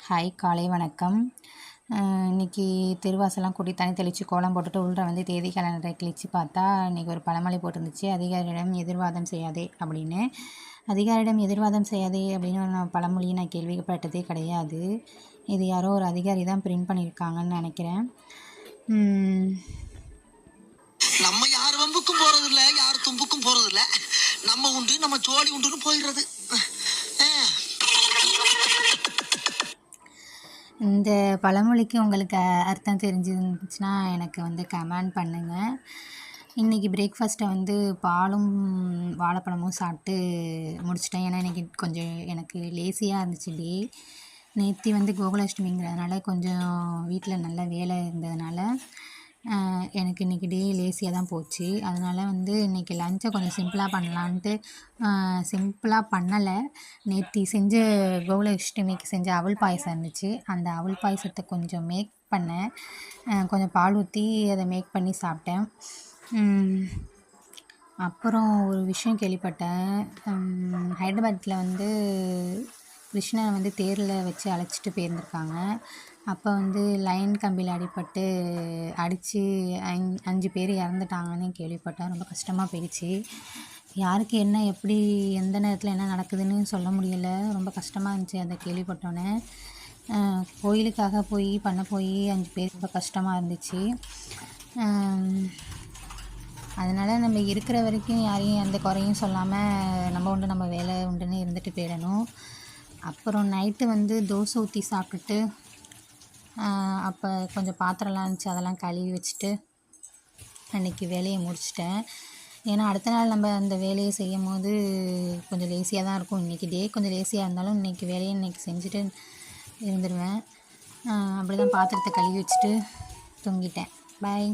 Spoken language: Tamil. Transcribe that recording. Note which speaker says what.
Speaker 1: ஹாய், காலை வணக்கம். இன்னைக்கு தெருவாசல்லாம் கூட்டி தண்ணி தெளித்து கோலம் போட்டுட்டு உள்ள வந்து தேதி கேலண்டரை கிழிச்சு பார்த்தா இன்றைக்கி ஒரு பழமொழி போட்டிருந்துச்சு, அதிகாரியிடம் எதிர்வாதம் செய்யாதே அப்படின்னு. அதிகாரியிடம் எதிர்வாதம் செய்யாதே அப்படின்னு ஒரு பழமொழி நான் கேள்விப்பட்டதே கிடையாது. இது யாரோ ஒரு அதிகாரி தான் பிரிண்ட் பண்ணியிருக்காங்கன்னு நினைக்கிறேன்.
Speaker 2: நம்ம யார் வம்புக்கும் போறது இல்ல, யார் தும்புக்கும் போறது இல்ல. நம்ம உண்டு, நம்ம ஜோடி உண்டுன்னு போயிடுறது.
Speaker 1: இந்த பழமொழிக்கு உங்களுக்கு அர்த்தம் தெரிஞ்சிருந்துச்சுன்னா எனக்கு வந்து கமெண்ட் பண்ணுங்கள். இன்றைக்கி பிரேக்ஃபாஸ்ட்டை வந்து பாலும் வாழைப்பழமும் சாப்பிட்டு முடிச்சிட்டேன். ஏன்னா இன்றைக்கி கொஞ்சம் எனக்கு லேசியாக இருந்துச்சு டே. நேற்று வந்து கோகுலாஷ்டமிங்கிறதுனால கொஞ்சம் வீட்டில் நல்ல வேலை இருந்ததுனால எனக்கு இன்றைக்கி டே லேசியாக தான் போச்சு. அதனால் வந்து இன்றைக்கி லஞ்சை கொஞ்சம் சிம்பிளாக பண்ணலான்ட்டு சிம்பிளாக பண்ணலை. நேற்று செஞ்ச கோகுலாஷ்டமிக்கு செஞ்ச அவல் பாயசம் இருந்துச்சு. அந்த அவல் பாயசத்தை கொஞ்சம் மேக் பண்ணேன். கொஞ்சம் பால் ஊற்றி அதை மேக் பண்ணி சாப்பிட்டேன். அப்புறம் ஒரு விஷயம் கேள்விப்பட்டேன். ஹைதராபாத்தில் வந்து கிருஷ்ணனை வந்து தேரில் வச்சு அழைச்சிட்டு போயிருந்திருக்காங்க. அப்போ வந்து லைன் கம்பியில் அடிபட்டு அடித்து 5 பேர் இறந்துட்டாங்கன்னு கேள்விப்பட்டேன். ரொம்ப கஷ்டமாக போயிடுச்சு. யாருக்கு என்ன எப்படி எந்த நேரத்தில் என்ன நடக்குதுன்னு சொல்ல முடியலை. ரொம்ப கஷ்டமாக இருந்துச்சு அதை கேள்விப்பட்டோன்னே. கோயிலுக்காக போய் 5 பேர் ரொம்ப கஷ்டமாக இருந்துச்சு. அதனால் நம்ம இருக்கிற வரைக்கும் யாரையும் எந்த குறையும் சொல்லாமல் நம்ம உண்டு நம்ம வேலை உண்டுன்னு இருந்துட்டு போயிடணும். அப்புறம் நைட்டு வந்து தோசை ஊற்றி சாப்பிட்டுட்டு அப்போ கொஞ்சம் பாத்திரம்லாம் இருந்துச்சு, அதெல்லாம் கழுவி வச்சுட்டு அன்றைக்கி வேலையை முடிச்சிட்டேன். ஏன்னா அடுத்த நாள் நம்ம அந்த வேலையை செய்யும் போது கொஞ்சம் லேசியாக தான் இருக்கும். இன்றைக்கி டே கொஞ்சம் லேசியாக இருந்தாலும் இன்றைக்கி வேலையை இன்றைக்கி செஞ்சுட்டு இருந்துடுவேன். அப்படி தான் பாத்திரத்தை கழுவி வச்சுட்டு தூங்கிட்டேன். பாய்.